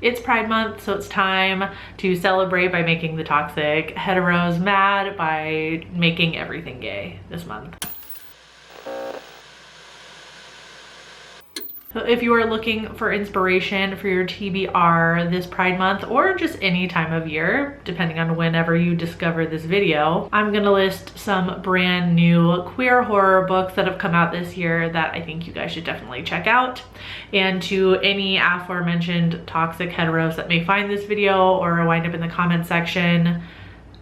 It's Pride Month, so it's time to celebrate by making the toxic heteros mad by making everything gay this month. So if you are looking for inspiration for your TBR this Pride Month, or just any time of year, depending on whenever you discover this video, I'm gonna list some brand new queer horror books that have come out this year that I think you guys should definitely check out. And to any aforementioned toxic heteros that may find this video or wind up in the comment section,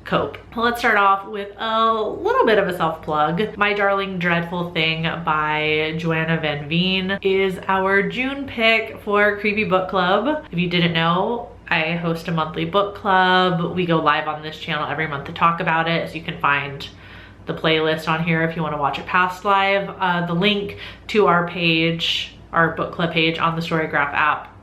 cope. Let's start off with a little bit of a self-plug. My Darling Dreadful Thing by Joanna Van Veen is our June pick for Creepy Book Club. If you didn't know, I host a monthly book club. We go live on this channel every month to talk about it, so you can find the playlist on here if you want to watch it past live. The link to our page, our book club page on the Storygraph app,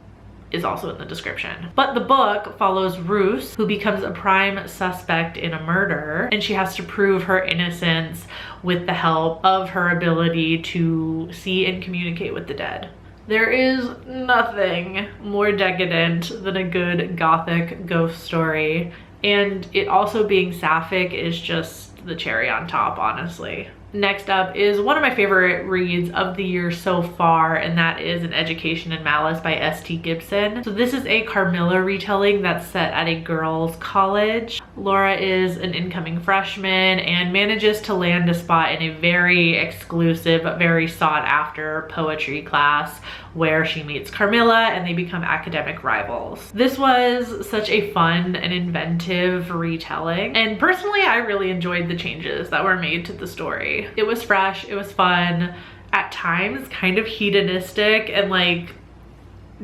is also in the description. But the book follows Ruth, who becomes a prime suspect in a murder, and she has to prove her innocence with the help of her ability to see and communicate with the dead. There is nothing more decadent than a good gothic ghost story, and it also being sapphic is just the cherry on top, honestly. Next up is one of my favorite reads of the year so far, and that is An Education in Malice by S.T. Gibson. So this is a Carmilla retelling that's set at a girls' college. Laura is an incoming freshman and manages to land a spot in a very exclusive, very sought after poetry class where she meets Carmilla and they become academic rivals. This was such a fun and inventive retelling, and personally I really enjoyed the changes that were made to the story. It was fresh, it was fun, at times kind of hedonistic and like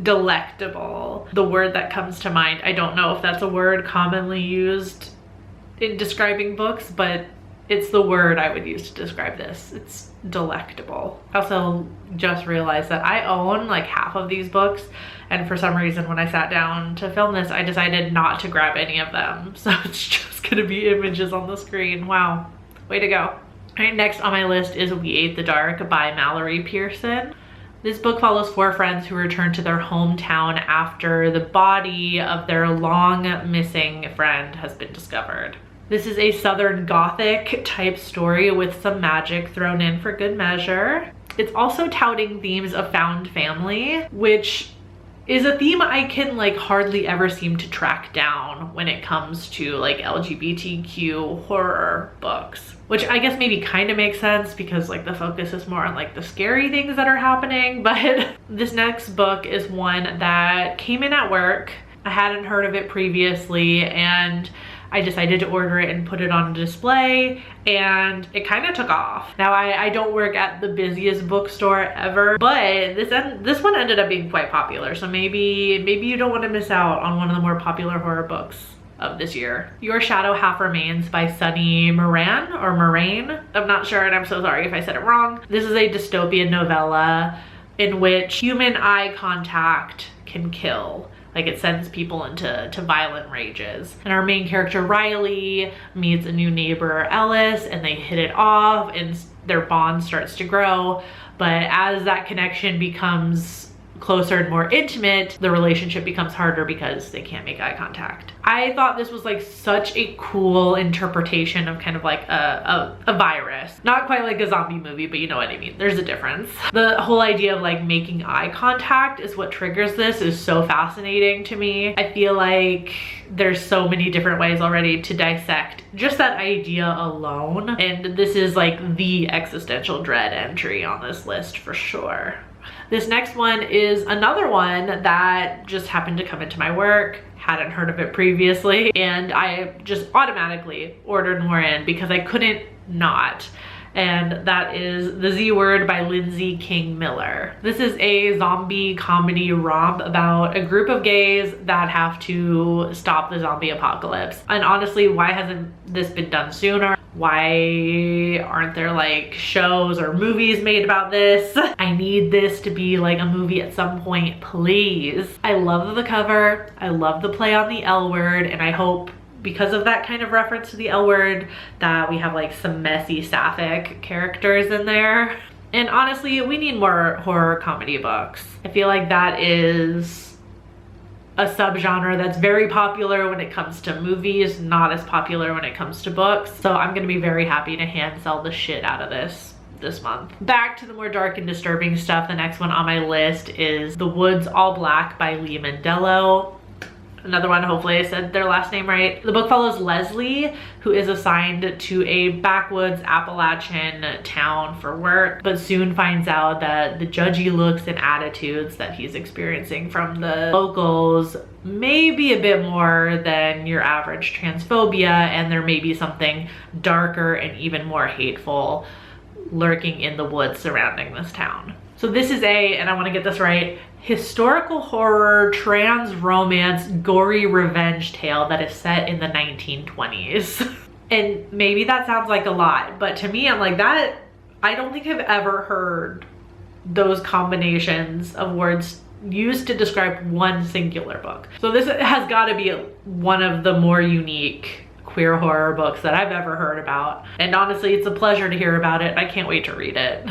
delectable. The word that comes to mind, I don't know if that's a word commonly used in describing books, but it's the word I would use to describe this. It's delectable. I also just realized that I own like half of these books, and for some reason when I sat down to film this I decided not to grab any of them, so it's just gonna be images on the screen. Wow, way to go. All right, next on my list is We Ate the Dark by Mallory Pearson. This book follows four friends who return to their hometown after the body of their long missing friend has been discovered. This is a Southern Gothic type story with some magic thrown in for good measure. It's also touting themes of found family, which is a theme I can like hardly ever seem to track down when it comes to like LGBTQ horror books, which I guess maybe kind of makes sense because like the focus is more on like the scary things that are happening. But this next book is one that came in at work. I hadn't heard of it previously, and I decided to order it and put it on display, and it kind of took off. Now I don't work at the busiest bookstore ever, but this one ended up being quite popular, so maybe you don't want to miss out on one of the more popular horror books of this year. Your Shadow Half Remains by Sunny Moran, or Moraine. I'm not sure, and I'm so sorry if I said it wrong. This is a dystopian novella in which human eye contact can kill. Like it sends people into violent rages. And our main character Riley meets a new neighbor Ellis, and they hit it off and their bond starts to grow. But as that connection becomes closer and more intimate, the relationship becomes harder because they can't make eye contact. I thought this was like such a cool interpretation of kind of like a virus. Not quite like a zombie movie, but you know what I mean. There's a difference. The whole idea of like making eye contact is what triggers this is so fascinating to me. I feel like there's so many different ways already to dissect just that idea alone. And this is like the existential dread entry on this list for sure. This next one is another one that just happened to come into my work. Hadn't heard of it previously, and I just automatically ordered more in because I couldn't not. And that is The Z Word by Lindsay King Miller. This is a zombie comedy romp about a group of gays that have to stop the zombie apocalypse. And honestly, why hasn't this been done sooner? Why aren't there like shows or movies made about this? I need this to be like a movie at some point, please. I love the cover. I love the play on the L word, and I hope because of that kind of reference to the L word that we have like some messy sapphic characters in there. And honestly, we need more horror comedy books. I feel like that is a subgenre that's very popular when it comes to movies, not as popular when it comes to books. So I'm gonna be very happy to hand sell the shit out of this month. Back to the more dark and disturbing stuff. The next one on my list is The Woods All Black by Lee Mandello. Another one, hopefully I said their last name right. The book follows Leslie, who is assigned to a backwoods Appalachian town for work, but soon finds out that the judgy looks and attitudes that he's experiencing from the locals may be a bit more than your average transphobia, and there may be something darker and even more hateful lurking in the woods surrounding this town. So this is and I want to get this right, historical horror, trans romance, gory revenge tale that is set in the 1920s. And maybe that sounds like a lot, but to me, I'm like, that, I don't think I've ever heard those combinations of words used to describe one singular book. So this has got to be one of the more unique queer horror books that I've ever heard about. And honestly, it's a pleasure to hear about it. I can't wait to read it.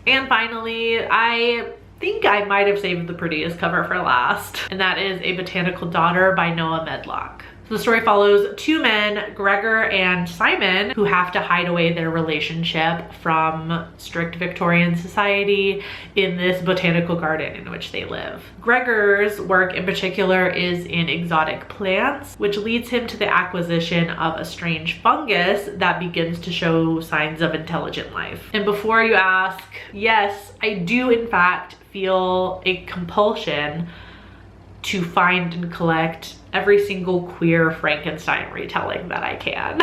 And finally, I think I might have saved the prettiest cover for last, and that is A Botanical Daughter by Noah Medlock. So the story follows two men, Gregor and Simon, who have to hide away their relationship from strict Victorian society in this botanical garden in which they live. Gregor's work in particular is in exotic plants, which leads him to the acquisition of a strange fungus that begins to show signs of intelligent life. And before you ask, yes, I do in fact feel a compulsion to find and collect every single queer Frankenstein retelling that I can.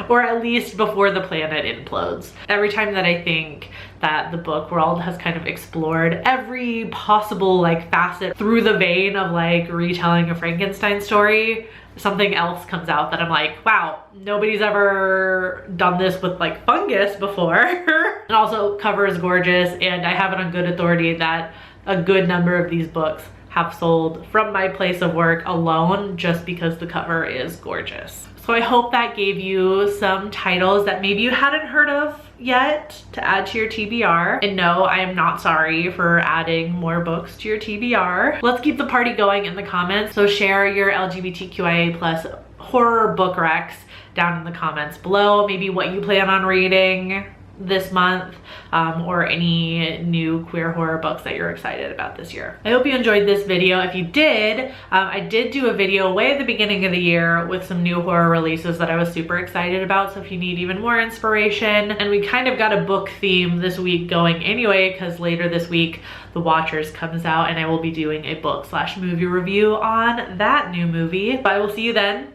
Or at least before the planet implodes. Every time that I think that the book world has kind of explored every possible like facet through the vein of like retelling a Frankenstein story, something else comes out that I'm like, wow, nobody's ever done this with like fungus before. And also, cover is gorgeous, and I have it on good authority that a good number of these books have sold from my place of work alone just because the cover is gorgeous. So I hope that gave you some titles that maybe you hadn't heard of yet to add to your TBR. And no, I am not sorry for adding more books to your TBR. Let's keep the party going in the comments. So share your LGBTQIA+ horror book recs down in the comments below. Maybe what you plan on reading this month, or any new queer horror books that you're excited about this year. I hope you enjoyed this video. If you did, I did do a video way at the beginning of the year with some new horror releases that I was super excited about. So if you need even more inspiration, and we kind of got a book theme this week going anyway, because later this week The Watchers comes out and I will be doing a book/movie review on that new movie. But I will see you then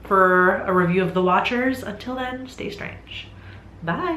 for a review of The Watchers. Until then, stay strange. Bye.